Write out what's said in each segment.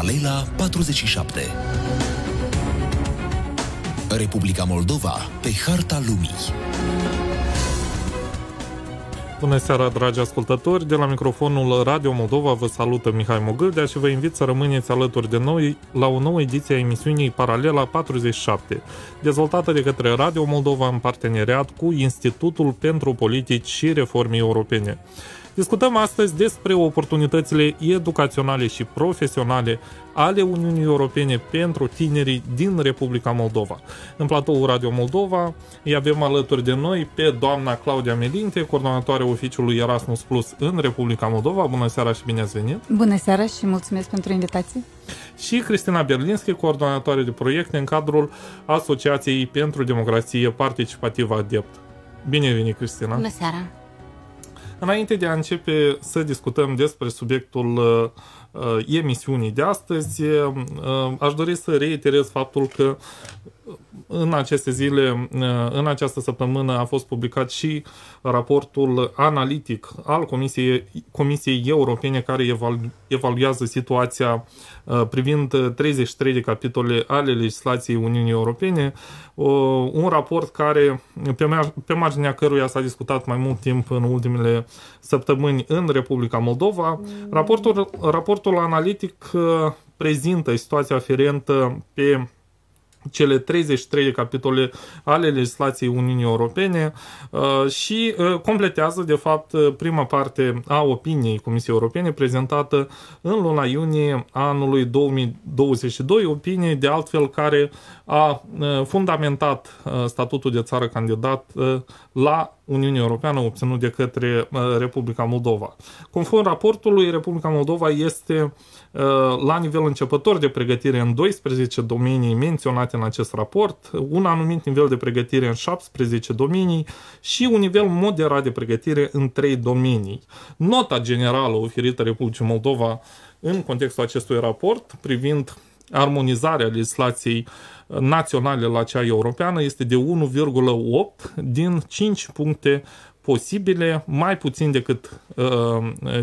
Paralela 47. Republica Moldova pe harta lumii. Bună seara, dragi ascultători! De la microfonul Radio Moldova vă salută Mihai Mogâldea și vă invit să rămâneți alături de noi la o nouă ediție a emisiunii Paralela 47, dezvoltată de către Radio Moldova în parteneriat cu Institutul pentru Politici și Reforme Europene. Discutăm astăzi despre oportunitățile educaționale și profesionale ale Uniunii Europene pentru tinerii din Republica Moldova. În platoul Radio Moldova îi avem alături de noi pe doamna Claudia Melinte, coordonatoarea oficiului Erasmus Plus în Republica Moldova. Bună seara și bine ați venit! Bună seara și mulțumesc pentru invitație! Și Cristina Berlinski, coordonatoare de proiecte în cadrul Asociației pentru Democrație Participativă ADEPT. Bine ai venit, Cristina! Bună seara! Înainte de a începe să discutăm despre subiectul emisiunii de astăzi, aș dori să reiterez faptul că în aceste zile, în această săptămână a fost publicat și raportul analitic al Comisiei Europene care evaluează situația privind 33 de capitole ale legislației Uniunii Europene, un raport care, pe marginea căruia s-a discutat mai mult timp în ultimele săptămâni în Republica Moldova. Raportul analitic prezintă situația aferentă pe cele 33 de capitole ale legislației Uniunii Europene și completează, de fapt, prima parte a opiniei Comisiei Europene prezentată în luna iunie anului 2022, opinie de altfel care a fundamentat statutul de țară candidat la Uniunea Europeană obținut de către Republica Moldova. Conform raportului, Republica Moldova este la nivel începător de pregătire în 12 domenii menționate în acest raport, un anumit nivel de pregătire în 17 domenii și un nivel moderat de pregătire în 3 domenii. Nota generală oferită Republicii Moldova în contextul acestui raport privind armonizarea legislației naționale la cea europeană este de 1,8 din 5 puncte posibile, mai puțin decât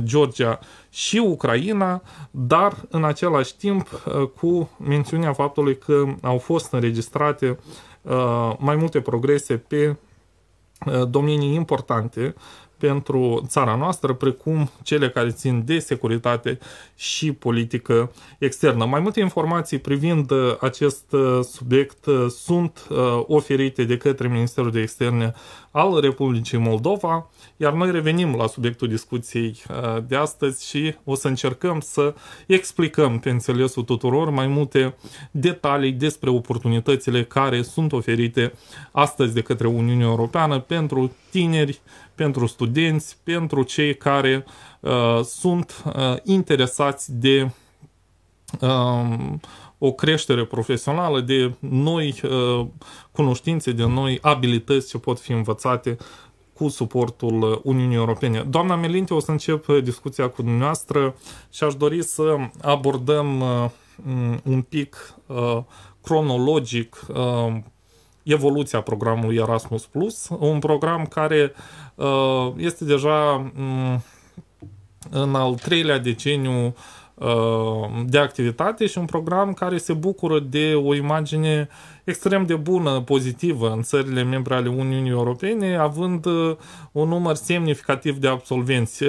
Georgia și Ucraina, dar în același timp cu mențiunea faptului că au fost înregistrate mai multe progrese pe domenii importante pentru țara noastră, precum cele care țin de securitate și politică externă. Mai multe informații privind acest subiect sunt oferite de către Ministerul de Externe al Republicii Moldova, iar noi revenim la subiectul discuției de astăzi și o să încercăm să explicăm pe înțelesul tuturor mai multe detalii despre oportunitățile care sunt oferite astăzi de către Uniunea Europeană pentru tineri, pentru studenți, pentru cei care sunt interesați de o creștere profesională, de noi cunoștințe, de noi abilități ce pot fi învățate cu suportul Uniunii Europene. Doamna Melinte, o să încep discuția cu dumneavoastră și aș dori să abordăm un pic cronologic evoluția programului Erasmus Plus, un program care este deja în al 3-lea deceniu de activitate și un program care se bucură de o imagine extrem de bună, pozitivă în țările membre ale Uniunii Europene, având un număr semnificativ de absolvenți.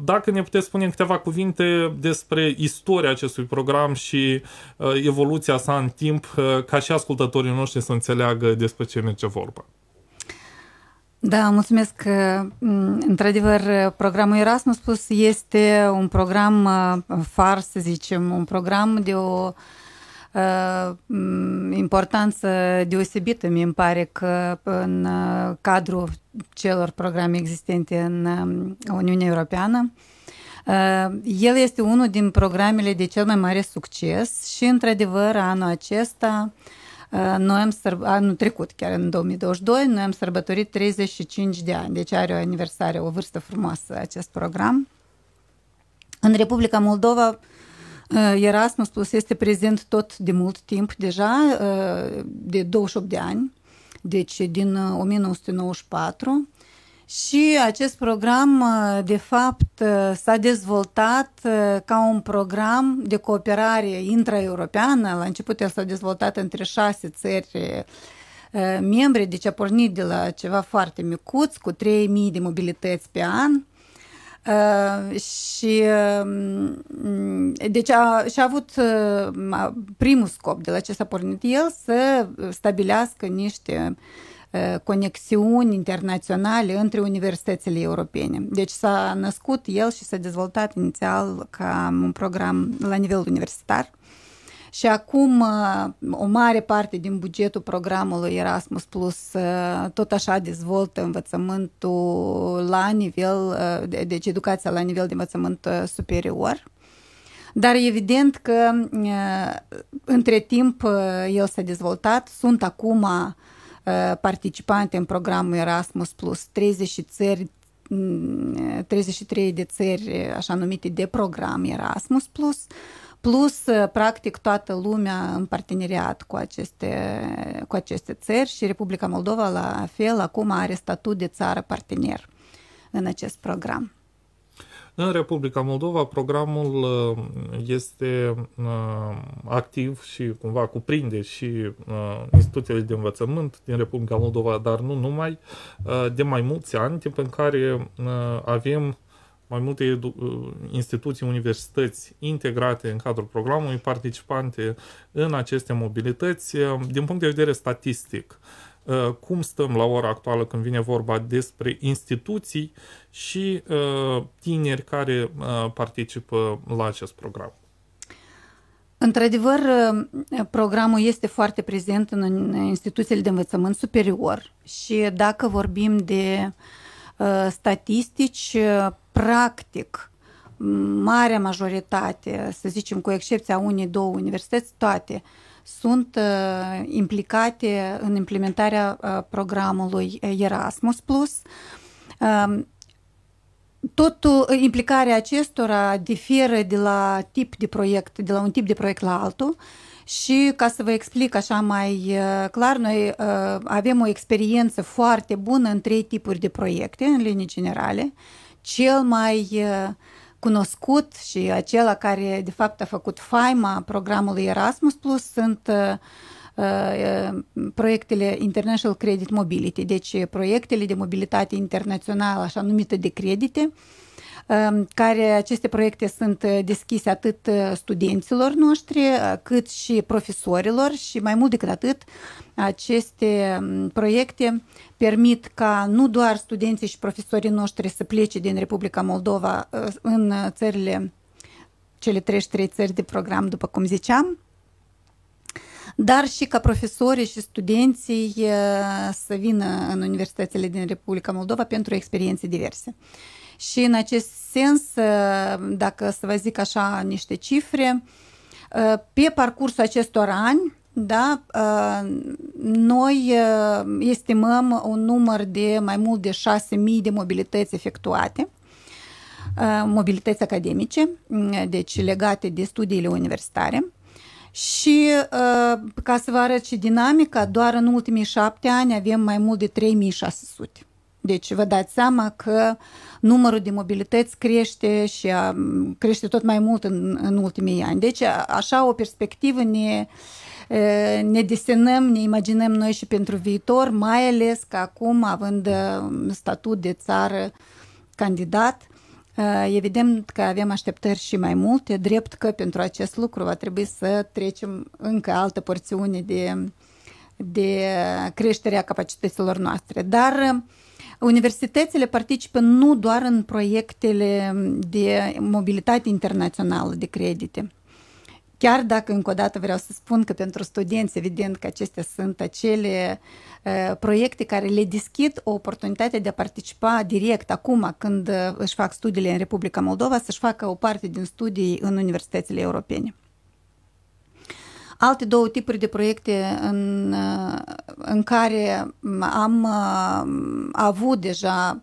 Dacă ne puteți spune câteva cuvinte despre istoria acestui program și evoluția sa în timp, ca și ascultătorii noștri să înțeleagă despre ce merge vorba. Da, mulțumesc. Într-adevăr, programul Erasmus Plus este un program far, să zicem, un program de o importanță deosebită. Mi-mi pare că în cadrul celor programe existente în Uniunea Europeană, el este unul din programele de cel mai mare succes și, într-adevăr, anul acesta, anul trecut, chiar în 2022, noi am sărbătorit 35 de ani, deci are o aniversare, o vârstă frumoasă acest program. În Republica Moldova, Erasmus Plus este prezent tot de mult timp deja, de 28 de ani, deci din 1994, Și acest program, de fapt, s-a dezvoltat ca un program de cooperare intraeuropeană. La început el s-a dezvoltat între 6 țări membre, deci a pornit de la ceva foarte micuț, cu 3000 de mobilități pe an. Și deci și-a avut primul scop de la ce s-a pornit el să stabilească niște conexiuni internaționale între universitățile europene. Deci s-a născut el și s-a dezvoltat inițial ca un program la nivel universitar. Și acum o mare parte din bugetul programului Erasmus Plus tot așa dezvoltă învățământul la nivel, deci educația la nivel de învățământ superior. Dar evident că între timp el s-a dezvoltat, sunt acum participante în programul Erasmus Plus 33 de țări așa numite de program Erasmus plus practic toată lumea în parteneriat cu aceste țări și Republica Moldova la fel acum are statut de țară partener în acest program. În Republica Moldova programul este activ și cumva cuprinde și instituțiile de învățământ din Republica Moldova, dar nu numai, de mai mulți ani, timp în care avem mai multe instituții, universități integrate în cadrul programului, participante în aceste mobilități. Din punct de vedere statistic, cum stăm la ora actuală când vine vorba despre instituții și tineri care participă la acest program? Într-adevăr, programul este foarte prezent în instituțiile de învățământ superior și dacă vorbim de statistici, practic, marea majoritate, să zicem cu excepția unei, două universități, toate sunt implicate în implementarea programului Erasmus+. Implicarea acestora diferă de la tip de proiect, de la un tip de proiect la altul. Și ca să vă explic așa mai clar, noi avem o experiență foarte bună în 3 tipuri de proiecte, în linii generale. Cel mai cunoscut și acela care de fapt a făcut faima programului Erasmus Plus sunt proiectele International Credit Mobility, deci proiectele de mobilitate internațională, așa numită de credite, care aceste proiecte sunt deschise atât studenților noștri, cât și profesorilor și mai mult decât atât, aceste proiecte permit ca nu doar studenții și profesorii noștri să plece din Republica Moldova în țările, cele 33 țări de program, după cum ziceam, dar și ca profesorii și studenții să vină în universitățile din Republica Moldova pentru experiențe diverse. Și în acest sens, dacă să vă zic așa niște cifre, pe parcursul acestor ani, da, noi estimăm un număr de mai mult de 6.000 de mobilități efectuate, mobilități academice, deci legate de studiile universitare. Și ca să vă arăt și dinamica, doar în ultimii 7 ani avem mai mult de 3.600. Deci vă dați seama că numărul de mobilități crește și crește tot mai mult în ultimii ani. Deci așa o perspectivă ne desenăm, ne imaginăm noi și pentru viitor, mai ales că acum, având statut de țară candidat, evident că avem așteptări și mai multe, drept că pentru acest lucru va trebui să trecem încă altă porțiune de creșterea capacităților noastre. Dar universitățile participă nu doar în proiectele de mobilitate internațională de credite. Chiar dacă, încă o dată, vreau să spun că pentru studenți, evident că acestea sunt acele proiecte care le deschid o oportunitate de a participa direct acum când își fac studiile în Republica Moldova, să-și facă o parte din studii în universitățile europene. Alte 2 tipuri de proiecte în care am avut deja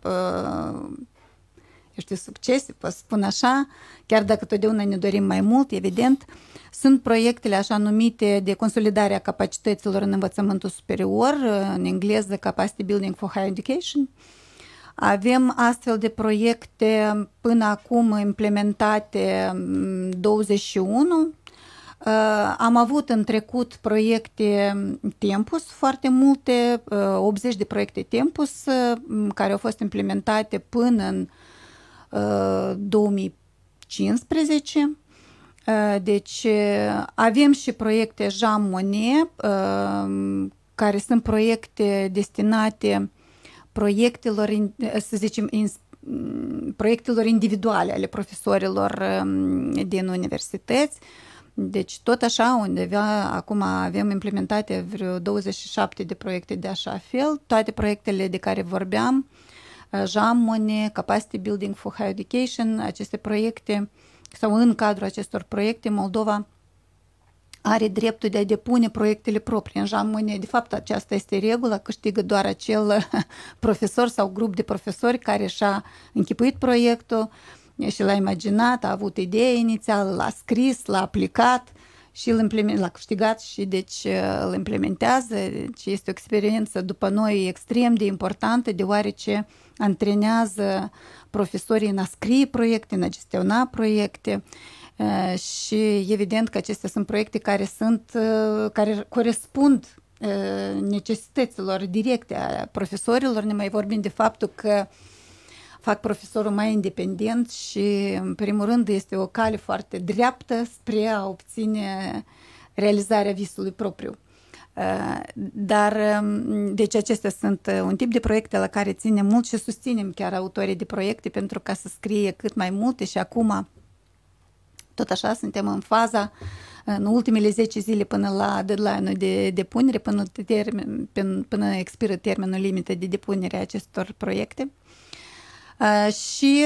succese, pot spun așa, chiar dacă totdeauna ne dorim mai mult, evident, sunt proiectele așa numite de consolidare a capacităților în învățământul superior, în engleză Capacity Building for Higher Education. Avem astfel de proiecte până acum implementate 21. Am avut în trecut proiecte Tempus, foarte multe, 80 de proiecte Tempus care au fost implementate până în 2015. Deci avem și proiecte Jean Monnet, care sunt proiecte destinate proiectelor, să zicem, proiectelor individuale ale profesorilor din universități. Deci tot așa, undeva acum avem implementate vreo 27 de proiecte de așa fel, toate proiectele de care vorbeam, Jean Monnet, Capacity Building for Higher Education, aceste proiecte, sau în cadrul acestor proiecte, Moldova are dreptul de a depune proiectele proprii în Jean Monnet. De fapt, aceasta este regula, câștigă doar acel profesor sau grup de profesori care și-a închipuit proiectul și l-a imaginat, a avut idee inițială, l-a scris, l-a aplicat și l-a câștigat și deci îl implementează. Deci este o experiență după noi extrem de importantă, deoarece antrenează profesorii în a scrie proiecte, în a gestiona proiecte și evident că acestea sunt proiecte care corespund necesităților directe a profesorilor, ne mai vorbim de faptul că fac profesorul mai independent și, în primul rând, este o cale foarte dreaptă spre a obține realizarea visului propriu. Dar, deci acestea sunt un tip de proiecte la care ținem mult și susținem chiar autorii de proiecte pentru ca să scrie cât mai multe și acum, tot așa, suntem în faza, în ultimele 10 zile până la deadline-ul de depunere, până expiră termenul limită de depunere a acestor proiecte. Și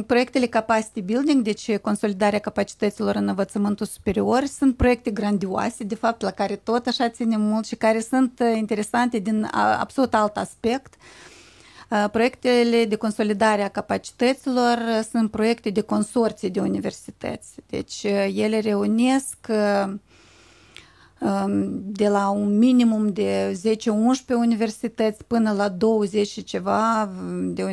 proiectele Capacity Building, deci consolidarea capacităților în învățământul superior, sunt proiecte grandioase, de fapt, la care tot așa ținem mult și care sunt interesante din absolut alt aspect. Proiectele de consolidare a capacităților sunt proiecte de consorții de universități, deci ele reunesc de la un minimum de 10-11 universități până la 20 și ceva,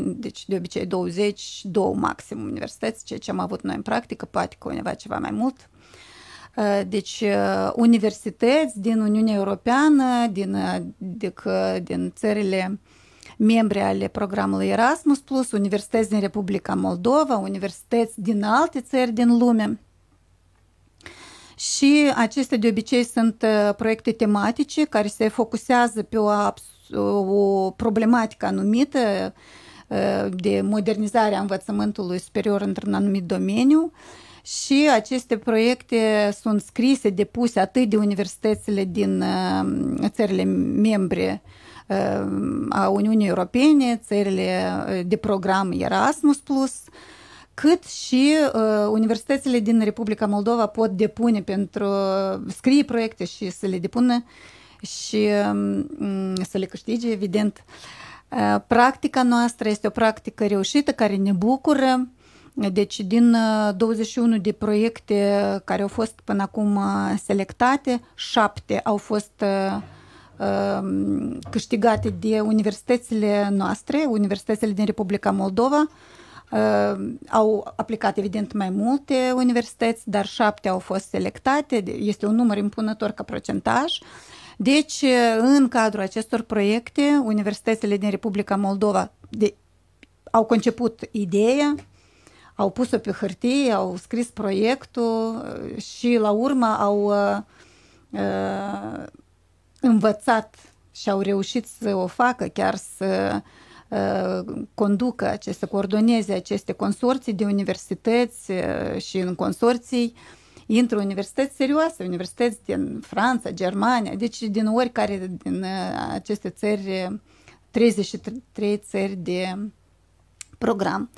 deci de obicei 22 maxim universități, ceea ce am avut noi în practică, poate că undeva ceva mai mult. Deci universități din Uniunea Europeană, din țările membre ale programului Erasmus+, universități din Republica Moldova, universități din alte țări din lume. Și acestea de obicei sunt proiecte tematice care se focusează pe o problematică anumită de modernizare a învățământului superior într-un anumit domeniu și aceste proiecte sunt scrise, depuse atât de universitățile din țările membre a Uniunii Europene, țările de program Erasmus+, cât și universitățile din Republica Moldova pot depune scrie proiecte și să le depună și să le câștige, evident. Practica noastră este o practică reușită care ne bucură. Deci din 21 de proiecte care au fost până acum selectate, 7 au fost câștigate de universitățile noastre, universitățile din Republica Moldova. Au aplicat evident mai multe universități, dar 7 au fost selectate, este un număr impunător ca procentaj. Deci, în cadrul acestor proiecte, universitățile din Republica Moldova au conceput ideea, au pus-o pe hârtie, au scris proiectul și la urmă au învățat și au reușit să o facă, chiar să conducă, să coordoneze aceste consorții de universități și în consorții intră universități serioase, universități din Franța, Germania, deci din oricare din aceste țări, 33 țări de program.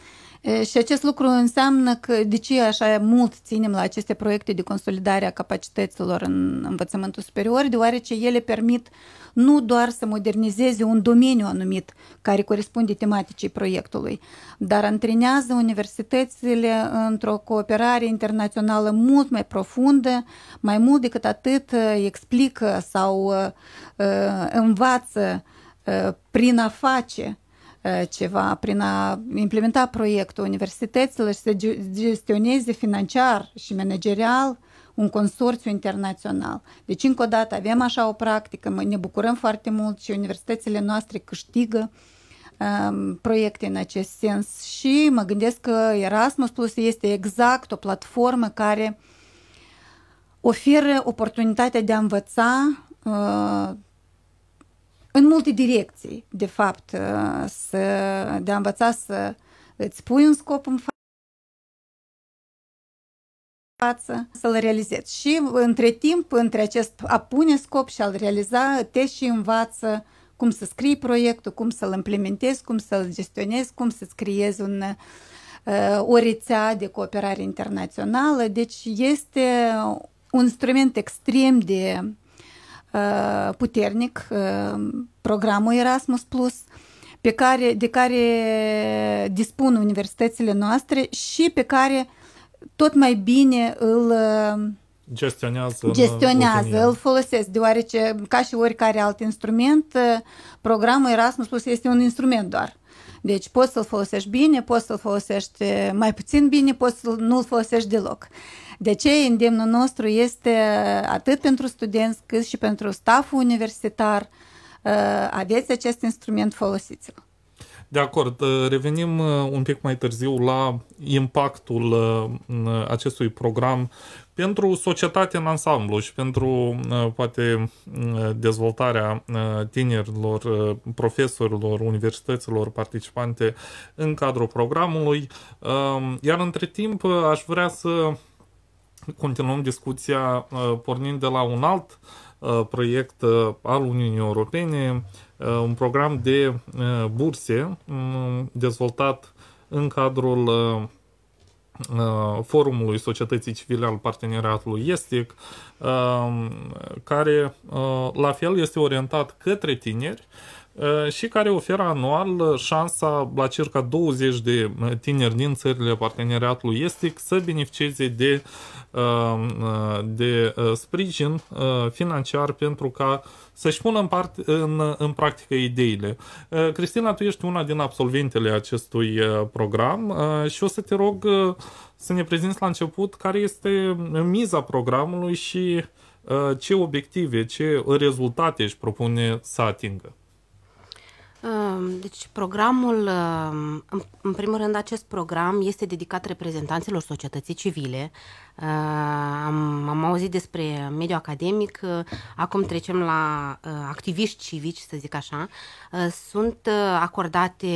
Și acest lucru înseamnă că de ce așa mult ținem la aceste proiecte de consolidare a capacităților în învățământul superior, deoarece ele permit nu doar să modernizeze un domeniu anumit care corespunde tematicii proiectului, dar antrenează universitățile într-o cooperare internațională mult mai profundă, mai mult decât atât explică sau învață prin a face ceva, prin a implementa proiectul universităților și să gestioneze financiar și managerial un consorțiu internațional. Deci, încă o dată, avem așa o practică, ne bucurăm foarte mult și universitățile noastre câștigă proiecte în acest sens și mă gândesc că Erasmus Plus este exact o platformă care oferă oportunitatea de a învăța în multe direcții, de fapt, de a învăța să îți pui un scop în față, să-l realizezi. Și între timp, între acest a pune scop și a-l realiza, te și învață cum să scrii proiectul, cum să-l implementezi, cum să-l gestionezi, cum să-ți creezi o rețea de cooperare internațională. Deci este un instrument extrem de puternic, programul Erasmus Plus, de care dispun universitățile noastre și pe care tot mai bine îl gestionează, îl folosesc, deoarece, ca și oricare alt instrument, programul Erasmus Plus este un instrument doar. Deci poți să-l folosești bine, poți să-l folosești mai puțin bine, poți să nu-l folosești deloc. De ce îndemnul nostru este atât pentru studenți cât și pentru stafful universitar, aveți acest instrument, folosiți-l. De acord, revenim un pic mai târziu la impactul acestui program pentru societate în ansamblu și pentru, poate, dezvoltarea tinerilor, profesorilor, universităților participante în cadrul programului. Iar între timp aș vrea să continuăm discuția pornind de la un alt proiect al Uniunii Europene, un program de burse dezvoltat în cadrul Forumului Societății Civile al Parteneriatului Estic, care la fel este orientat către tineri și care oferă anual șansa la circa 20 de tineri din țările Parteneriatului Estic să beneficieze de sprijin financiar pentru ca să-și pună în practică ideile. Cristina, tu ești una din absolventele acestui program și o să te rog să ne prezinți la început care este miza programului și ce obiective, ce rezultate își propune să atingă. Deci programul, în primul rând, acest program este dedicat reprezentanților societății civile. Am auzit despre mediul academic, acum trecem la activiști civici, să zic așa. Sunt acordate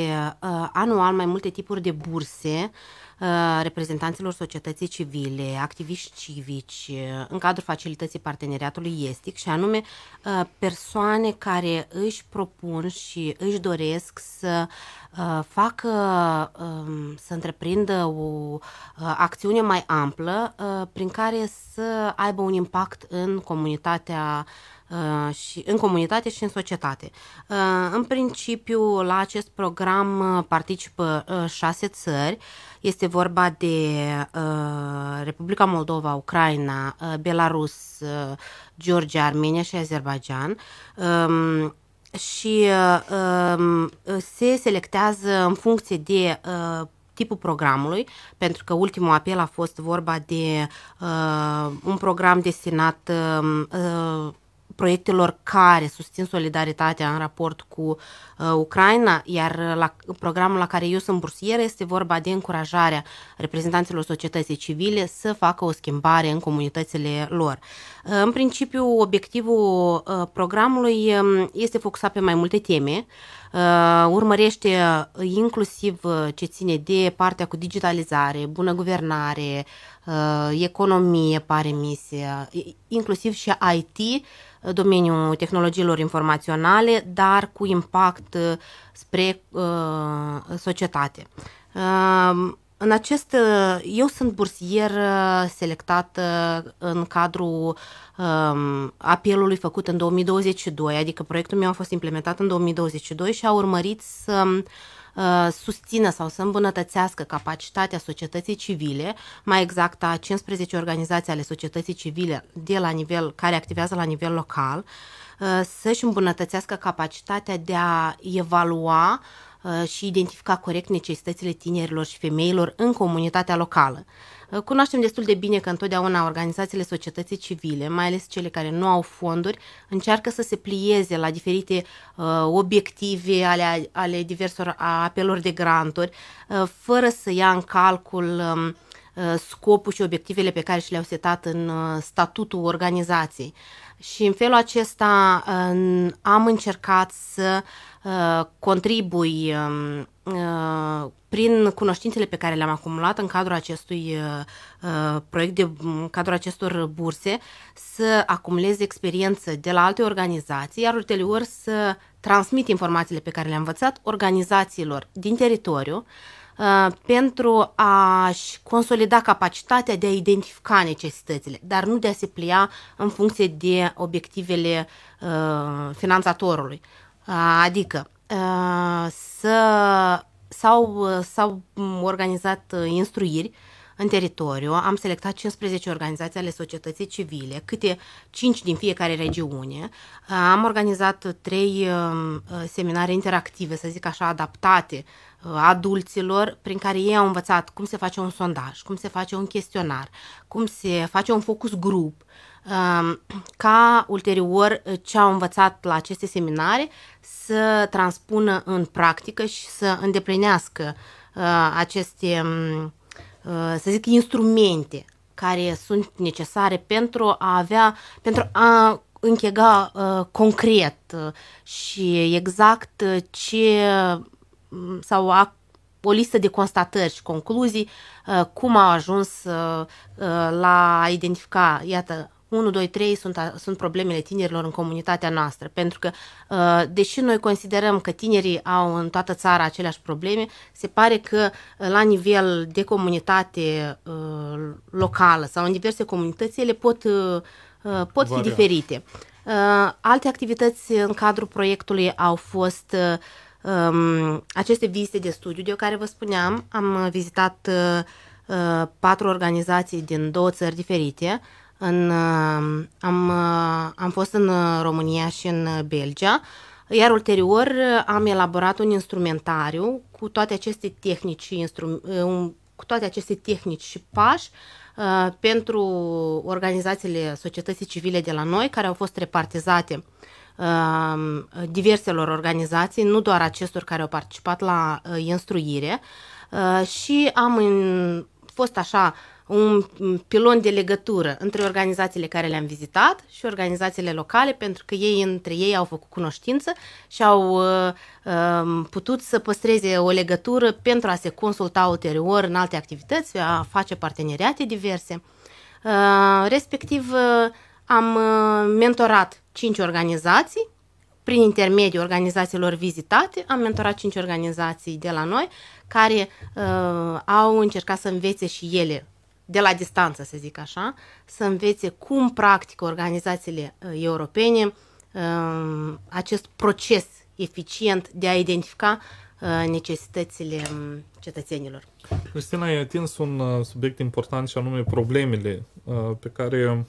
anual mai multe tipuri de burse reprezentanților societății civile, activiști civici, în cadrul facilității parteneriatului estic, și anume persoane care își propun și își doresc să facă, să întreprindă o acțiune mai amplă prin care să aibă un impact în comunitate și în societate. În principiu, la acest program participă 6 țări. Este vorba de Republica Moldova, Ucraina, Belarus, Georgia, Armenia și Azerbaijan. Și se selectează în funcție de tipul programului, pentru că ultimul apel a fost vorba de un program destinat proiectelor care susțin solidaritatea în raport cu Ucraina, iar programul la care eu sunt bursieră este vorba de încurajarea reprezentanților societății civile să facă o schimbare în comunitățile lor. În principiu, obiectivul programului este focusat pe mai multe teme. Urmărește inclusiv ce ține de partea cu digitalizare, bună guvernare, economie, pare misia, inclusiv și IT, domeniul tehnologiilor informaționale, dar cu impact spre societate. Eu sunt bursier selectat în cadrul apelului făcut în 2022, adică proiectul meu a fost implementat în 2022 și a urmărit să susțină sau să îmbunătățească capacitatea societății civile, mai exact a 15 organizații ale societății civile care activează la nivel local, să-și îmbunătățească capacitatea de a evalua și identifica corect necesitățile tinerilor și femeilor în comunitatea locală. Cunoaștem destul de bine că întotdeauna organizațiile societății civile, mai ales cele care nu au fonduri, încearcă să se plieze la diferite obiective ale diversor apelor de granturi, fără să ia în calcul scopul și obiectivele pe care și le-au setat în statutul organizației. Și în felul acesta am încercat să contribui prin cunoștințele pe care le-am acumulat în cadrul acestui proiect, în cadrul acestor burse, să acumulez experiență de la alte organizații, iar ulterior să transmit informațiile pe care le-am învățat organizațiilor din teritoriu, pentru a-și consolida capacitatea de a identifica necesitățile, dar nu de a se plia în funcție de obiectivele finanțatorului. Adică s-au organizat instruiri în teritoriu, am selectat 15 organizații ale societății civile, câte 5 din fiecare regiune. Am organizat 3 seminare interactive, să zic așa, adaptate adulților, prin care ei au învățat cum se face un sondaj, cum se face un chestionar, cum se face un focus group, ca ulterior ce au învățat la aceste seminare să transpună în practică și să îndeplinească aceste, să zic, instrumente care sunt necesare pentru a închega concret și exact sau o listă de constatări și concluzii, cum au ajuns la a identifica, iată, 1, 2, 3 sunt problemele tinerilor în comunitatea noastră, pentru că, deși noi considerăm că tinerii au în toată țara aceleași probleme, se pare că la nivel de comunitate locală sau în diverse comunități ele pot fi diferite. Alte activități în cadrul proiectului au fost aceste vizite de studiu de care vă spuneam. Am vizitat 4 organizații din 2 țări diferite. Am fost în România și în Belgia, iar ulterior am elaborat un instrumentariu cu toate aceste tehnici și pași pentru organizațiile societății civile de la noi, care au fost repartizate diverselor organizații, nu doar acestor care au participat la instruire, și am fost așa un pilon de legătură între organizațiile care le-am vizitat și organizațiile locale, pentru că între ei au făcut cunoștință și au putut să păstreze o legătură pentru a se consulta ulterior în alte activități, a face parteneriate diverse. Respectiv, am mentorat 5 organizații, prin intermediul organizațiilor vizitate, am mentorat 5 organizații de la noi, care au încercat să învețe și ele, de la distanță, să zic așa, să învețe cum practică organizațiile europene acest proces eficient de a identifica necesitățile cetățenilor. Cristina, ai atins un subiect important și anume problemele pe care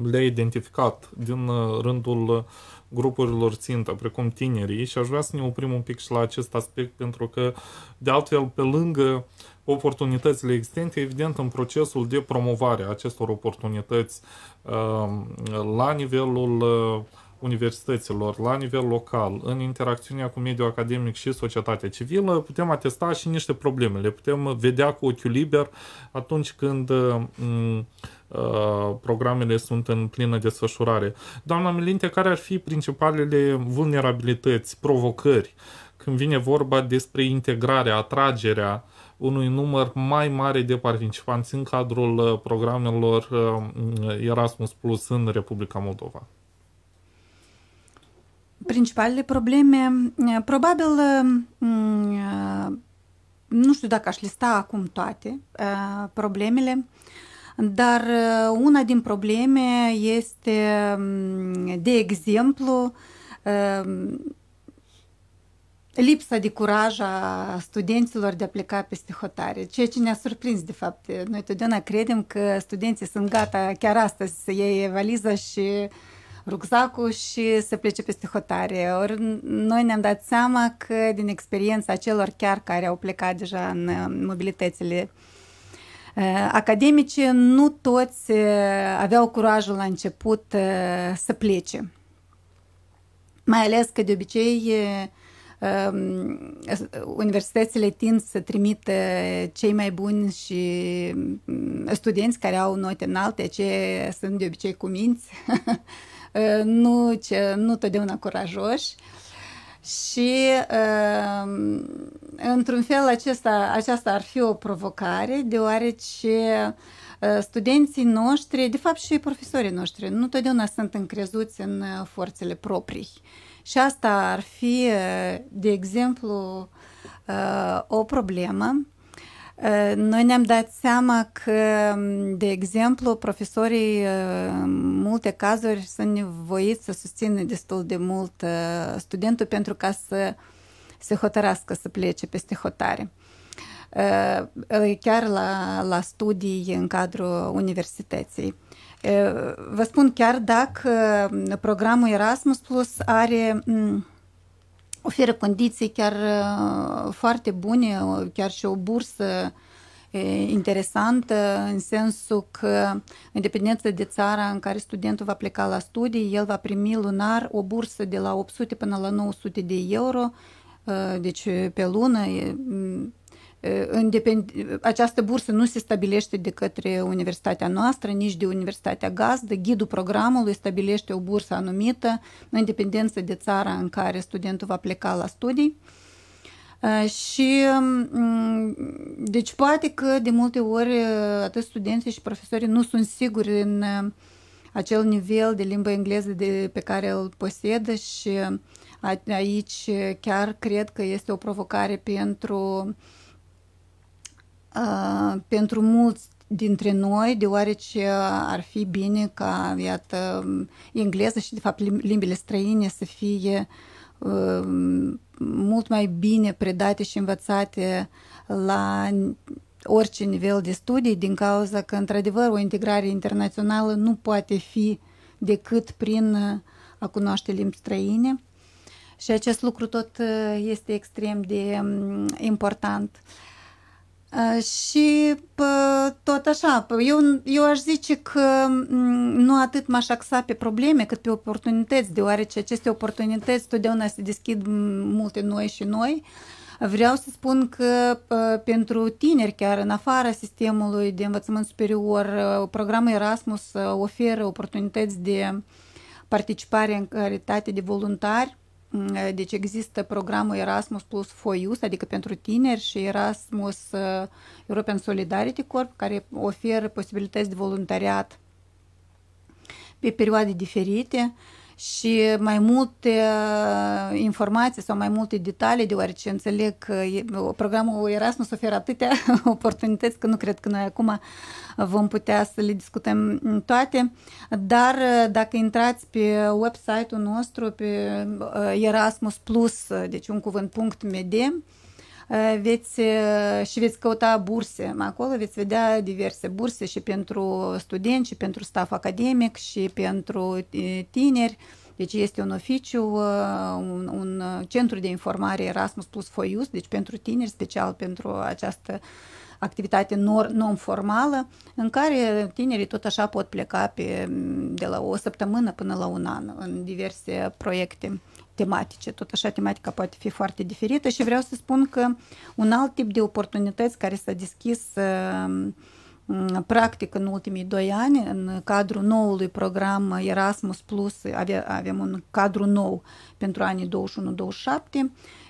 le-ai identificat din rândul grupurilor țintă, precum tinerii, și aș vrea să ne oprim un pic și la acest aspect, pentru că, de altfel, pe lângă oportunitățile existente, evident, în procesul de promovare a acestor oportunități la nivelul universităților, la nivel local, în interacțiunea cu mediul academic și societatea civilă, putem atesta și niște probleme. Le putem vedea cu ochiul liber atunci când programele sunt în plină desfășurare. Doamna Milinte, care ar fi principalele vulnerabilități, provocări, când vine vorba despre integrarea, atragerea unui număr mai mare de participanți în cadrul programelor Erasmus Plus în Republica Moldova? Principalele probleme, probabil, nu știu dacă aș lista acum toate problemele, dar una din probleme este, de exemplu, lipsa de curaj a studenților de a pleca peste hotare, ceea ce ne-a surprins, de fapt. Noi totdeauna credem că studenții sunt gata chiar astăzi să iei valiza și rucsacul și să plece peste hotare. Ori noi ne-am dat seama că din experiența celor chiar care au plecat deja în mobilitățile academice, nu toți aveau curajul la început să plece. Mai ales că de obicei universitățile tind să trimită cei mai buni și studenți care au note înalte, aceia sunt de obicei cuminți, nu totdeauna curajoși. Și într-un fel aceasta ar fi o provocare, deoarece studenții noștri, de fapt și profesorii noștri, nu totdeauna sunt încrezuți în forțele proprii. Și asta ar fi, de exemplu, o problemă. Noi ne-am dat seama că, de exemplu, profesorii în multe cazuri sunt nevoiți să susțină destul de mult studentul pentru ca să se hotărască să plece peste hotare. Chiar la studii în cadrul universității. Vă spun, chiar dacă programul Erasmus Plus oferă condiții chiar foarte bune, chiar și o bursă interesantă, în sensul că, în dependență de țara în care studentul va pleca la studii, el va primi lunar o bursă de la 800 până la 900 de euro, deci pe lună. Această bursă nu se stabilește de către universitatea noastră, nici de universitatea gazdă. Ghidul programului stabilește o bursă anumită în dependență de țara în care studentul va pleca la studii. Și deci poate că de multe ori atât studenții și profesorii nu sunt siguri în acel nivel de limba engleză pe care îl posedă și aici chiar cred că este o provocare pentru mulți dintre noi, deoarece ar fi bine ca, iată, engleză și, de fapt, limbile străine să fie mult mai bine predate și învățate la orice nivel de studii, din cauza că, într-adevăr, o integrare internațională nu poate fi decât prin a cunoaște limbi străine. Și acest lucru tot este extrem de important. Și tot așa, eu aș zice că nu atât m-aș axa pe probleme cât pe oportunități, deoarece aceste oportunități totdeauna se deschid multe noi și noi. Vreau să spun că pentru tineri, chiar în afara sistemului de învățământ superior, programul Erasmus oferă oportunități de participare în calitate de voluntari. Deci există programul Erasmus Plus for Youth, adică pentru tineri, și Erasmus European Solidarity Corps, care oferă posibilități de voluntariat pe perioade diferite și mai multe informații sau mai multe detalii, deoarece înțeleg că programul Erasmus oferă atâtea oportunități că nu cred că noi acum vom putea să le discutăm toate, dar dacă intrați pe website-ul nostru, pe Erasmus Plus, deci un cuvânt.md, veți căuta burse. Acolo veți vedea diverse burse și pentru studenți, și pentru staff academic, și pentru tineri. Deci este un oficiu, un centru de informare Erasmus Plus for Youth, deci pentru tineri, special pentru această activitate non-formală, în care tinerii tot așa pot pleca de la o săptămână până la un an în diverse proiecte tematice. Tot așa, tematica poate fi foarte diferită și vreau să spun că un alt tip de oportunități care s-a deschis practic în ultimii 2 ani, în cadrul noului program Erasmus Plus, avem un cadru nou pentru anii 21-27,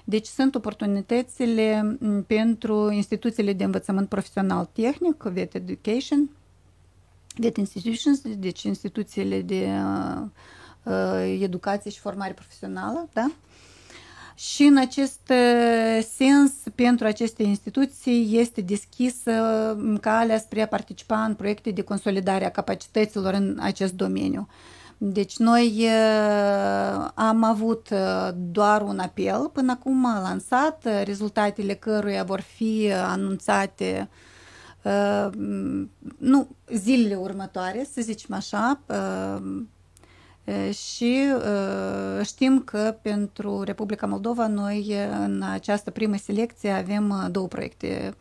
deci sunt oportunitățile pentru instituțiile de învățământ profesional tehnic, VET Education, VET Institutions, deci instituțiile de educație și formare profesională, da? Și în acest sens, pentru aceste instituții este deschisă calea spre a participa în proiecte de consolidare a capacităților în acest domeniu. Deci noi am avut doar un apel până acum lansat, rezultatele căruia vor fi anunțate zilele următoare, să zicem așa, Și știm că pentru Republica Moldova noi în această primă selecție avem 2 proiecte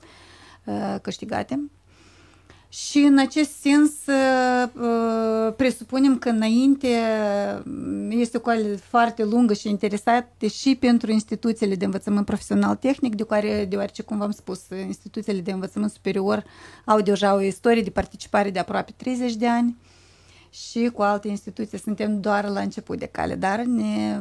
câștigate. Și în acest sens presupunem că înainte este o cale foarte lungă și interesată și pentru instituțiile de învățământ profesional tehnic, deoarece, cum v-am spus, instituțiile de învățământ superior au deja o istorie de participare de aproape 30 de ani și cu alte instituții suntem doar la început de cale, dar ne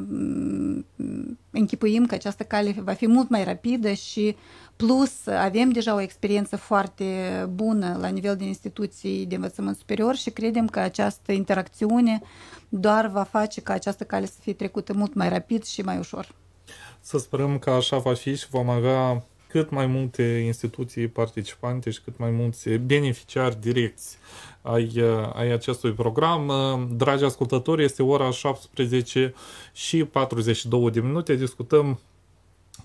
închipuim că această cale va fi mult mai rapidă și plus avem deja o experiență foarte bună la nivel de instituții de învățământ superior și credem că această interacțiune doar va face ca această cale să fie trecută mult mai rapid și mai ușor. Să sperăm că așa va fi și vom avea cât mai multe instituții participante și cât mai mulți beneficiari direcți ai acestui program. Dragi ascultători, este ora 17:42. Discutăm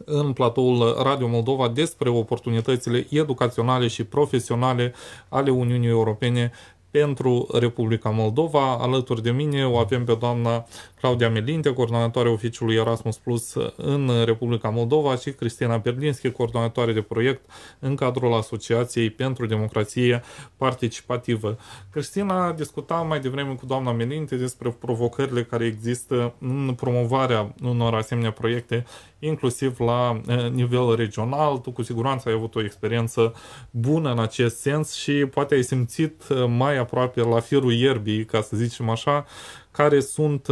în platoul Radio Moldova despre oportunitățile educaționale și profesionale ale Uniunii Europene pentru Republica Moldova. Alături de mine o avem pe doamna Claudia Melinte, coordonatoare oficiului Erasmus Plus în Republica Moldova, și Cristina Berlinski, coordonatoare de proiect în cadrul Asociației pentru Democrație Participativă. Cristina discuta mai devreme cu doamna Melinte despre provocările care există în promovarea unor asemenea proiecte, inclusiv la nivel regional. Tu cu siguranță ai avut o experiență bună în acest sens și poate ai simțit mai aproape la firul ierbii, ca să zicem așa, care sunt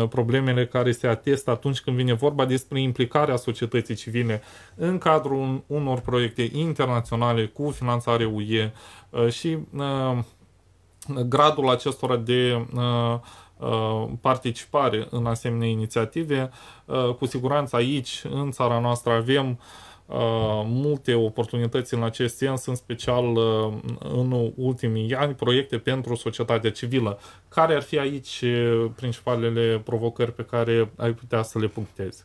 problemele care se atestă atunci când vine vorba despre implicarea societății civile în cadrul unor proiecte internaționale cu finanțare UE și gradul acestora de participare în asemenea inițiative. Cu siguranță aici, în țara noastră, avem multe oportunități în acest sens, în special în ultimii ani, proiecte pentru societatea civilă. Care ar fi aici principalele provocări pe care ai putea să le punctezi?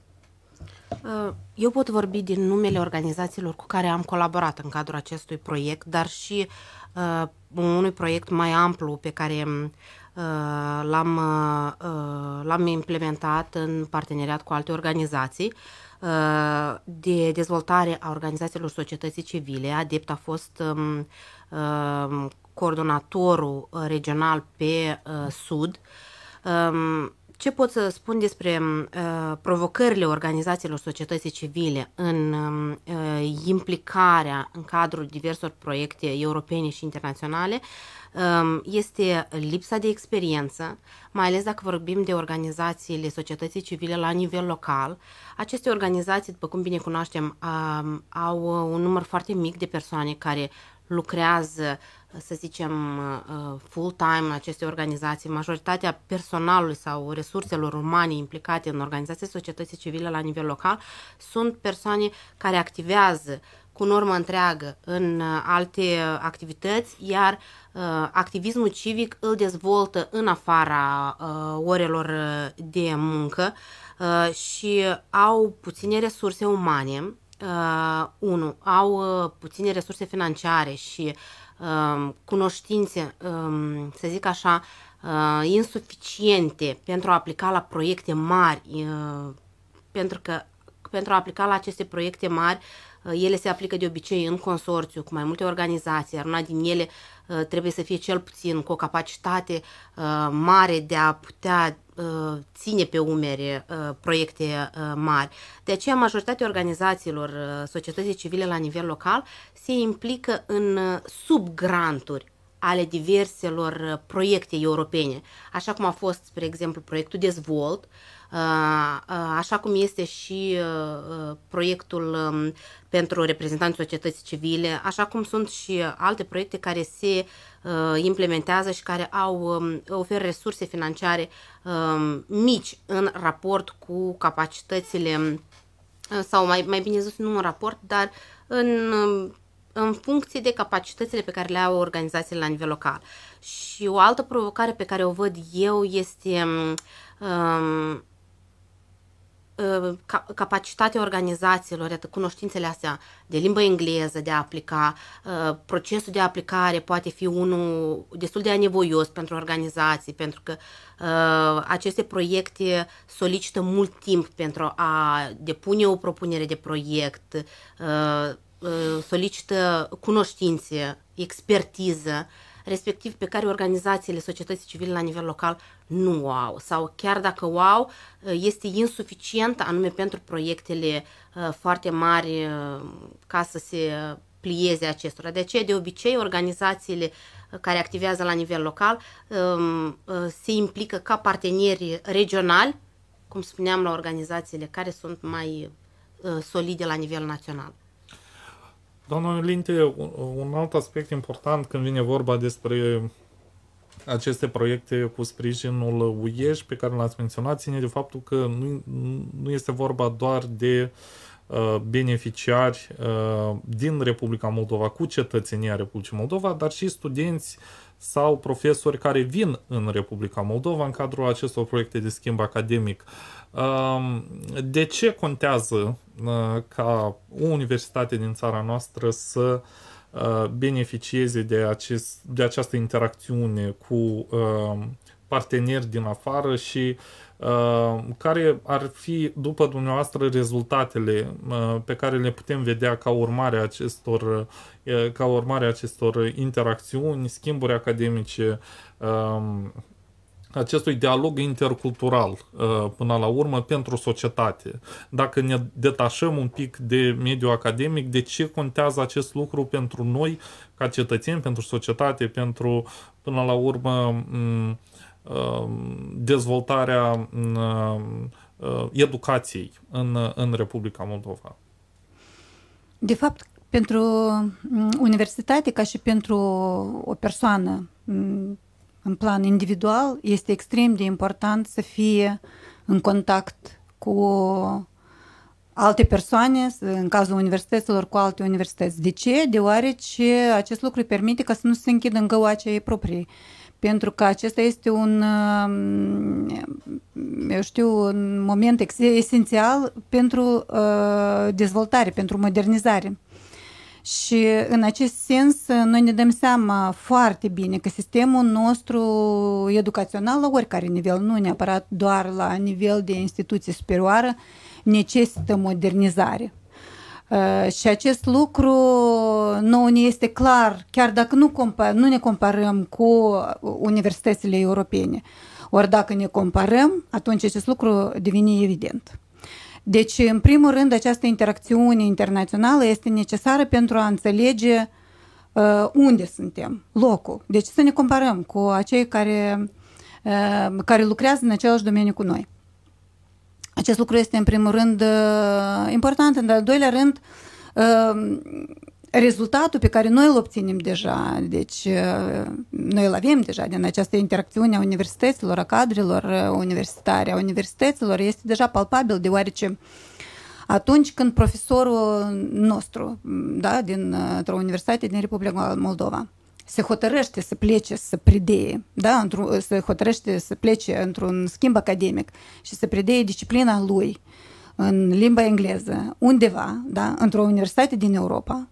Eu pot vorbi din numele organizațiilor cu care am colaborat în cadrul acestui proiect, dar și unui proiect mai amplu pe care l-am implementat în parteneriat cu alte organizații de dezvoltare a organizațiilor societății civile. ADEPT a fost coordonatorul regional pe Sud. Ce pot să spun despre provocările organizațiilor societății civile în implicarea în cadrul diverselor proiecte europene și internaționale? Este lipsa de experiență, mai ales dacă vorbim de organizațiile societății civile la nivel local. Aceste organizații, după cum bine cunoaștem, au un număr foarte mic de persoane care lucrează, să zicem, full-time în aceste organizații. Majoritatea personalului sau resurselor umane implicate în organizații societății civile la nivel local sunt persoane care activează cu normă întreagă în alte activități, iar activismul civic îl dezvoltă în afara orelor de muncă și au puține resurse umane, au puține resurse financiare și cunoștințe, să zic așa, insuficiente pentru a aplica la proiecte mari, pentru că pentru a aplica la aceste proiecte mari, ele se aplică de obicei în consorțiu cu mai multe organizații, iar una din ele trebuie să fie cel puțin cu o capacitate mare de a putea ține pe umeri proiecte mari. De aceea, majoritatea organizațiilor societății civile la nivel local se implică în subgranturi ale diverselor proiecte europene, așa cum a fost, spre exemplu, proiectul Dezvolt, așa cum este și proiectul pentru reprezentanții societății civile, așa cum sunt și alte proiecte care se implementează și care oferă resurse financiare mici în raport cu capacitățile, sau mai bine zis, nu în raport, dar în funcție de capacitățile pe care le au organizațiile la nivel local. Și o altă provocare pe care o văd eu este capacitatea organizațiilor, iată, cunoștințele astea de limbă engleză, de a aplica, procesul de aplicare poate fi unul destul de anevoios pentru organizații, pentru că aceste proiecte solicită mult timp pentru a depune o propunere de proiect, solicită cunoștințe, expertiză, respectiv pe care organizațiile societății civile la nivel local nu o au. Sau chiar dacă o au, este insuficient anume pentru proiectele foarte mari ca să se plieze acestora. De aceea, de obicei, organizațiile care activează la nivel local se implică ca parteneri regionali, cum spuneam, la organizațiile care sunt mai solide la nivel național. Doamna Linte, un alt aspect important când vine vorba despre aceste proiecte cu sprijinul UIEJ pe care l-ați menționat ține de faptul că nu este vorba doar de beneficiari din Republica Moldova cu cetățenia Republicii Moldova, dar și studenți sau profesori care vin în Republica Moldova în cadrul acestor proiecte de schimb academic. De ce contează ca o universitate din țara noastră să beneficieze de această interacțiune cu parteneri din afară și care ar fi, după dumneavoastră, rezultatele pe care le putem vedea ca urmare a acestor interacțiuni, schimburi academice, acestui dialog intercultural până la urmă pentru societate. Dacă ne detașăm un pic de mediul academic, de ce contează acest lucru pentru noi ca cetățeni, pentru societate, pentru până la urmă dezvoltarea educației în Republica Moldova? De fapt, pentru universitate, ca și pentru o persoană în plan individual, este extrem de important să fie în contact cu alte persoane, în cazul universităților, cu alte universități. De ce? Deoarece acest lucru îi permite ca să nu se închidă în găoacea ei proprii. Pentru că acesta este un moment esențial pentru dezvoltare, pentru modernizare. Și în acest sens noi ne dăm seama foarte bine că sistemul nostru educațional la oricare nivel, nu neapărat doar la nivel de instituție superioară, necesită modernizare. Și acest lucru nouă ne este clar, chiar dacă nu ne comparăm cu universitățile europene. Ori dacă ne comparăm, atunci acest lucru devine evident. Deci, în primul rând, această interacțiune internațională este necesară pentru a înțelege unde suntem, locul. Deci să ne comparăm cu acei care lucrează în același domeniu cu noi. Acest lucru este, în primul rând, important. În al doilea rând, rezultatul pe care noi îl obținem deja, deci noi îl avem deja din această interacțiune a universităților, a cadrelor universitare, a universităților, este deja palpabil, deoarece atunci când profesorul nostru, da, dintr-o universitate din Republica Moldova, se hotărăște să plece, să predee, da, se hotărăște să plece într-un schimb academic și să predee disciplina lui în limba engleză, undeva, da, într-o universitate din Europa,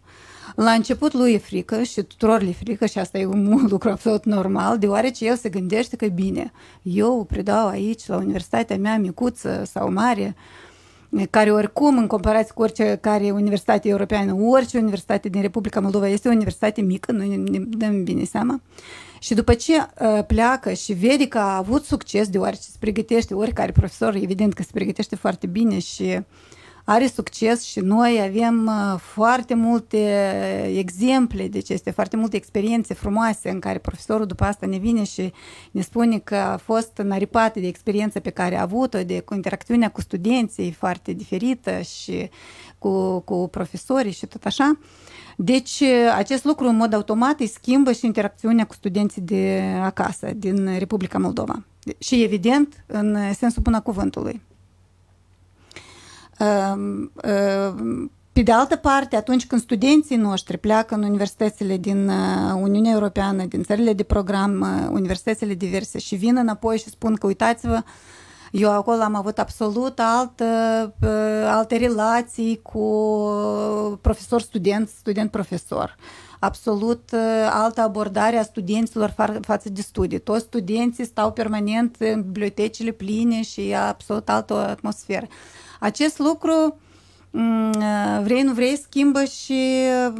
la început lui e frică și tuturor le frică și asta e un lucru absolut normal, deoarece el se gândește că bine, eu predau aici la universitatea mea micuță sau mare, care oricum, în comparație cu orice care universitate europeană, orice universitate din Republica Moldova este o universitate mică, noi ne dăm bine seama. Și după ce pleacă și vede că a avut succes, deoarece se pregătește, oricare profesor, evident că se pregătește foarte bine și are succes și noi avem foarte multe exemple, deci este foarte multe experiențe frumoase în care profesorul după asta ne vine și ne spune că a fost înaripată de experiența pe care a avut-o, de interacțiunea cu studenții foarte diferită și cu profesorii și tot așa. Deci acest lucru în mod automat îi schimbă și interacțiunea cu studenții de acasă, din Republica Moldova. Și evident, în sensul bun a cuvântului. Pe de altă parte, atunci când studenții noștri pleacă în universitățile din Uniunea Europeană, din țările de program, universitățile diverse și vin înapoi și spun că uitați-vă, Eu acolo am avut absolut alte relații cu profesor-student, student-profesor. Absolut altă abordare a studenților față de studii. Toți studenții stau permanent în bibliotecile pline și absolut altă atmosferă. Acest lucru, vrei, nu vrei, schimbă și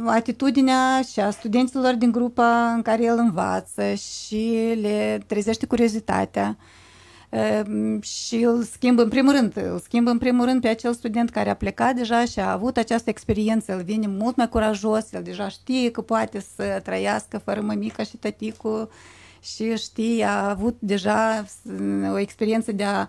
atitudinea și a studenților din grupa în care el învață și le trezește curiozitatea. Și îl schimbă în primul rând pe acel student care a plecat deja și a avut această experiență, el vine mult mai curajos, el deja știe că poate să trăiască fără mămica și tăticul și știe, a avut deja o experiență de a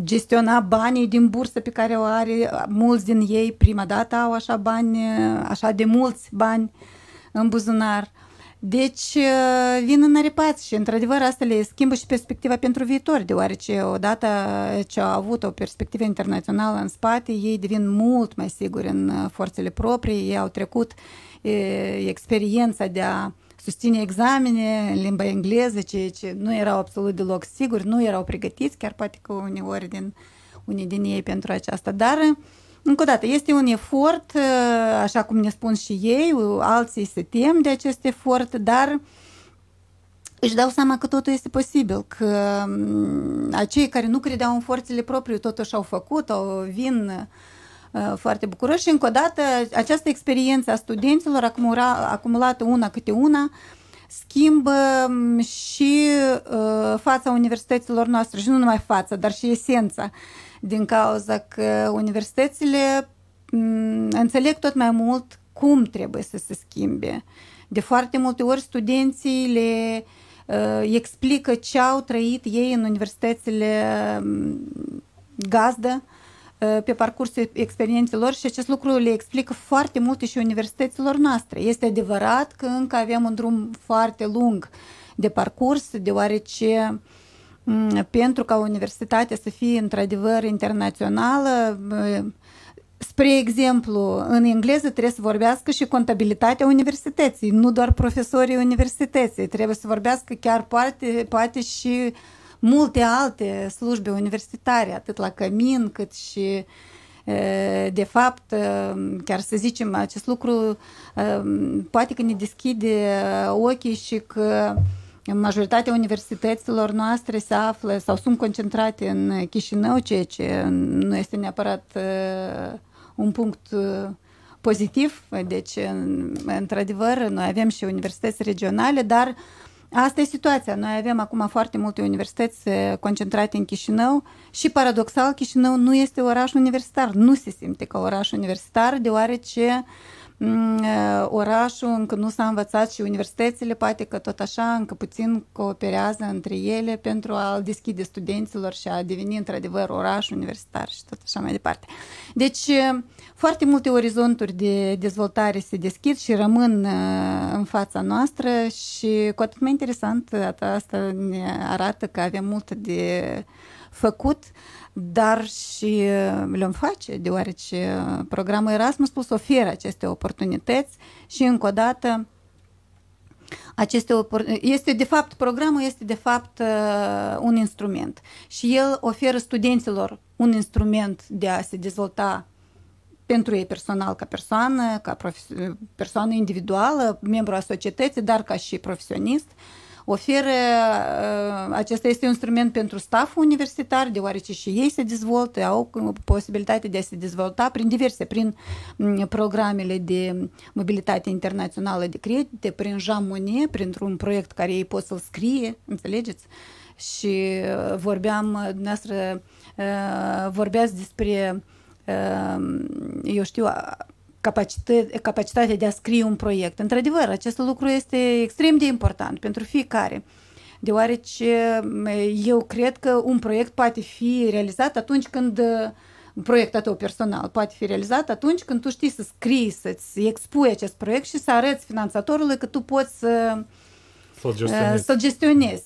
gestiona banii din bursă pe care o are, mulți din ei prima dată au așa bani, așa de mulți bani în buzunar. Deci vin înaripați și într-adevăr asta le schimbă și perspectiva pentru viitor, deoarece odată ce au avut o perspectivă internațională în spate, ei devin mult mai siguri în forțele proprii, ei au trecut experiența de a susține examene în limba engleză, ceea ce nu erau absolut deloc siguri, nu erau pregătiți, chiar poate că unii din ei pentru aceasta, dar încă o dată, este un efort, așa cum ne spun și ei, alții se tem de acest efort, dar își dau seama că totul este posibil, că acei care nu credeau în forțele proprii totuși au făcut, vin foarte bucuroși și încă o dată această experiență a studenților acumulată una câte una schimbă și fața universităților noastre și nu numai fața, dar și esența, din cauza că universitățile înțeleg tot mai mult cum trebuie să se schimbe. De foarte multe ori studenții le explică ce au trăit ei în universitățile gazdă pe parcursul experiențelor și acest lucru le explică foarte multe și universităților noastre. Este adevărat că încă avem un drum foarte lung de parcurs, deoarece pentru ca universitatea să fie într-adevăr internațională, spre exemplu, în engleză trebuie să vorbească și contabilitatea universității, nu doar profesorii universității, trebuie să vorbească chiar poate și multe alte slujbe universitare, atât la cămin cât și de fapt, chiar să zicem, acest lucru poate că ne deschide ochii și că majoritatea universităților noastre se află sau sunt concentrate în Chișinău, ceea ce nu este neapărat un punct pozitiv. Deci, într-adevăr, noi avem și universități regionale, dar asta e situația. Noi avem acum foarte multe universități concentrate în Chișinău și, paradoxal, Chișinău nu este oraș universitar. Nu se simte ca oraș universitar, deoarece orașul încă nu s-a învățat și universitățile poate că tot așa încă puțin cooperează între ele pentru a-l deschide studenților și a deveni într-adevăr oraș universitar și tot așa mai departe. Deci foarte multe orizonturi de dezvoltare se deschid și rămân în fața noastră și cu atât mai interesant asta ne arată că avem mult de făcut, dar și le-am face, deoarece programul Erasmus Plus oferă aceste oportunități și încă o dată programul este de fapt un instrument și el oferă studenților un instrument de a se dezvolta pentru ei personal ca persoană, persoană individuală, membru a societății, dar ca și profesionist. Acesta este un instrument pentru stafful universitar, deoarece și ei se dezvoltă, au posibilitatea de a se dezvolta prin programele de mobilitate internațională de credite, prin Jean Monnet, printr-un proiect care ei pot să-l scrie, înțelegeți? Și vorbeați despre, eu știu, capacitatea de a scrie un proiect. Într-adevăr, acest lucru este extrem de important pentru fiecare, deoarece eu cred că un proiect poate fi realizat atunci când proiectul tău personal poate fi realizat atunci când tu știi să scrii, să-ți expui acest proiect și să arăți finanțatorului că tu poți să-l gestionezi.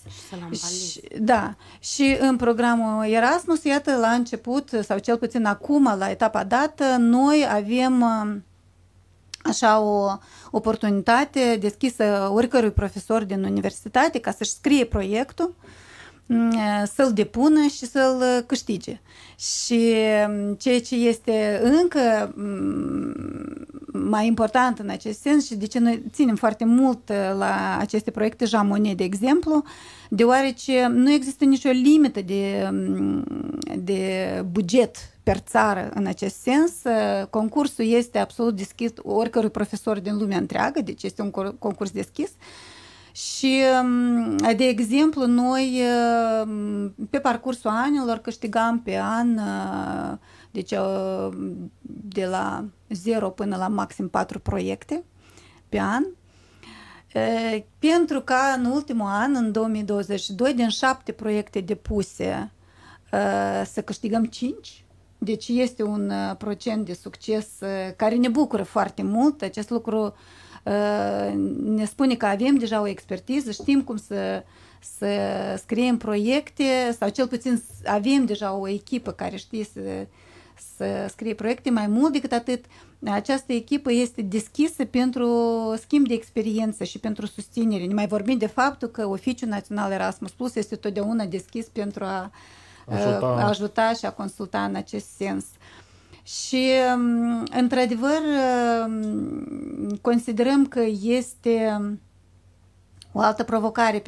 Da. Și în programul Erasmus, iată, la început, sau cel puțin acum, la etapa dată, noi avem așa o oportunitate deschisă oricărui profesor din universitate ca să-și scrie proiectul să-l depună și să-l câștige. Și ceea ce este încă mai important în acest sens și de ce noi ținem foarte mult la aceste proiecte Jamone, de exemplu, deoarece nu există nicio limită de buget per țară în acest sens. Concursul este absolut deschis oricărui profesor din lumea întreagă, deci este un concurs deschis. Și, de exemplu, noi pe parcursul anilor câștigam pe an, deci de la 0 până la maxim 4 proiecte pe an, pentru ca în ultimul an, în 2022, din 7 proiecte depuse, să câștigăm 5. Deci este un procent de succes care ne bucură foarte mult. Acest lucru ne spune că avem deja o expertiză, știm cum să scriem proiecte sau cel puțin avem deja o echipă care știe să scrie proiecte. Mai mult decât atât, această echipă este deschisă pentru schimb de experiență și pentru susținere. Ne mai vorbim de faptul că Oficiul Național Erasmus Plus este totdeauna deschis pentru a ajuta și a consulta în acest sens. Și, într-adevăr, considerăm că este o altă provocare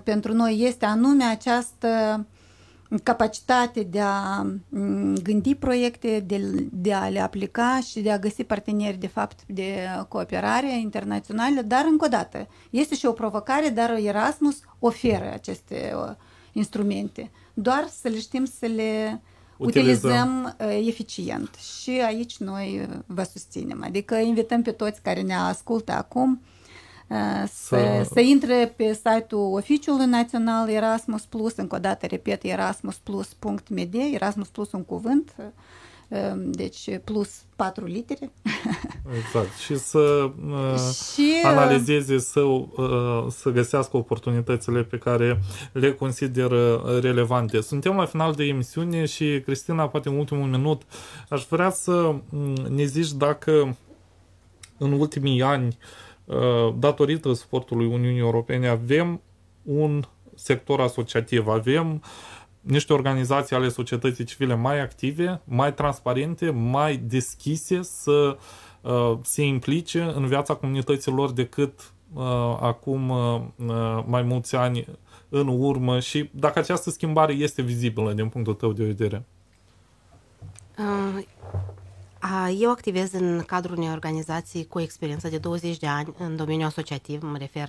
pentru noi, este anume această capacitate de a gândi proiecte, de a le aplica și de a găsi parteneri, de fapt, de cooperare internațională, dar, încă o dată, este și o provocare, dar Erasmus oferă aceste instrumente, doar să le știm să le utilizăm eficient. Și aici noi vă susținem. Adică invităm pe toți care ne ascultă acum să intre pe site-ul Oficiului Național Erasmus Plus, încă o dată, repet, erasmusplus.md, Erasmus Plus un cuvânt, deci plus 4 litere. Exact. Și să analizeze, să găsească oportunitățile pe care le consideră relevante. Suntem la final de emisiune și, Cristina, poate în ultimul minut, aș vrea să ne zici dacă în ultimii ani, datorită suportului Uniunii Europene, avem un sector asociativ, avem niște organizații ale societății civile mai active, mai transparente, mai deschise să se implice în viața comunităților decât acum mai mulți ani în urmă și dacă această schimbare este vizibilă din punctul tău de vedere. Eu activez în cadrul unei organizații cu experiență de 20 de ani în domeniul asociativ, mă refer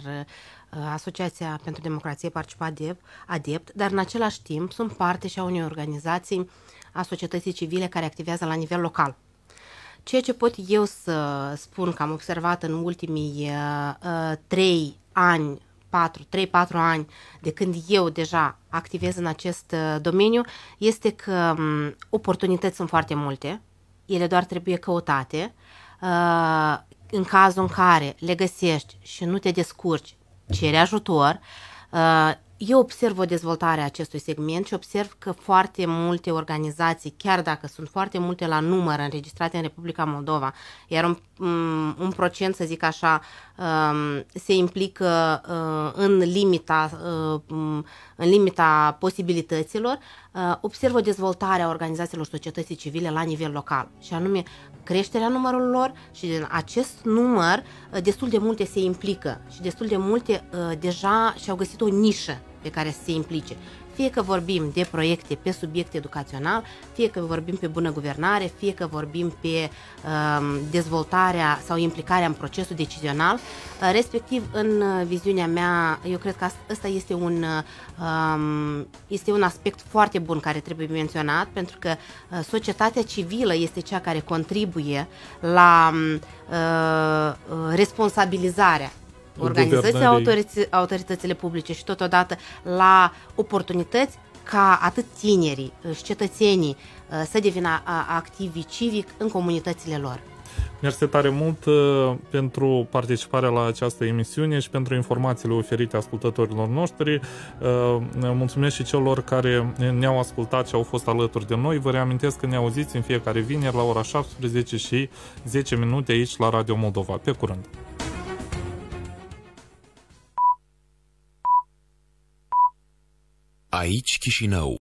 Asociația pentru Democrație Participat ADEPT, dar în același timp sunt parte și a unei organizații a societății civile care activează la nivel local. Ceea ce pot eu să spun că am observat în ultimii 3-4 ani de când eu deja activez în acest domeniu este că oportunități sunt foarte multe. Ele doar trebuie căutate. În cazul în care le găsești și nu te descurci, cere ajutor. Eu observ o dezvoltare a acestui segment și observ că foarte multe organizații, chiar dacă sunt foarte multe la număr înregistrate în Republica Moldova, iar un procent, să zic așa, se implică în limita posibilităților, observ o dezvoltare a organizațiilor societății civile la nivel local și anume creșterea numărului lor și din acest număr destul de multe se implică și destul de multe deja și-au găsit o nișă pe care să se implice. Fie că vorbim de proiecte pe subiect educațional, fie că vorbim pe bună guvernare, fie că vorbim pe dezvoltarea sau implicarea în procesul decizional, respectiv în viziunea mea, eu cred că ăsta este un aspect foarte bun care trebuie menționat, pentru că societatea civilă este cea care contribuie la responsabilizarea organizații, autoritățile publice și totodată la oportunități ca atât tinerii și cetățenii să devină activi civic în comunitățile lor. Mersi tare mult pentru participarea la această emisiune și pentru informațiile oferite ascultătorilor noștri. Mulțumesc și celor care ne-au ascultat și au fost alături de noi. Vă reamintesc că ne auziți în fiecare vineri la ora 17 și 10 minute aici la Radio Moldova. Pe curând! Aici Chișinău.